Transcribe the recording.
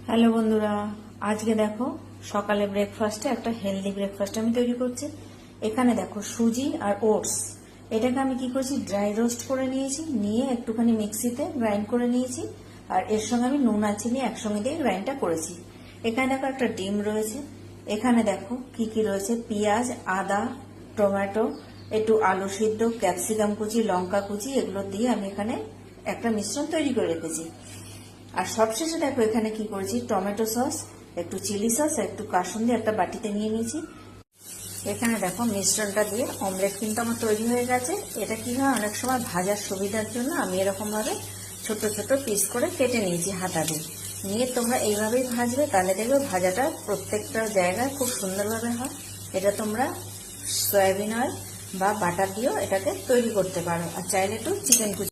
Hello বন্ধুরা, আজকে দেখো সকালে ব্রেকফাস্টে একটা হেলদি ব্রেকফাস্ট আমি তৈরি করছি। এখানে দেখো সুজি আর ওটস, এটাকে আমি কি করছি, ড্রাই রোস্ট করে নিয়েছি, নিয়ে একটুখানি মিক্সিতে গ্রাইন্ড করে নিয়েছি। আর এর সঙ্গে আমি নুন আর চিনি একসঙ্গে দিয়ে গ্রাইন্ডটা করেছি। এখানে দেখো একটা ডিম রয়েছে। এখানে দেখো কি কি রয়েছে, পেঁয়াজ, আদা, টমেটো, একটু আলু সিদ্ধ, ক্যাপসিকাম কুচি, লঙ্কা কুচি, এগুলো দিয়ে আমি এখানে একটা মিশ্রণ তৈরি করে রেখেছি। আর সবশেষে দেখো এখানে কি করেছি, টমেটো সস, একটু চিলি সস, একটু কাসুন্দি একটা বাটিতে নিয়ে নিয়েছি। এখানে দেখো মিশ্রণটা দিয়ে অমলেট কিন্তু আমার তৈরি হয়ে গেছে। এটা কি হয়, অনেক সময় ভাজার সুবিধার জন্য আমি এরকম ভাবে ছোট ছোট পিস করে কেটে নিয়েছি হাতা দিয়ে। নিয়ে তোমরা এইভাবেই ভাজবে, তাহলে দেখবে ভাজাটা প্রত্যেকটা জায়গায় খুব সুন্দরভাবে হয়। এটা তোমরা সয়াবিন অয়েল বা বাটার দিয়েও এটাকে তৈরি করতে পারো, আর চাইলে একটু চিকেন কুচি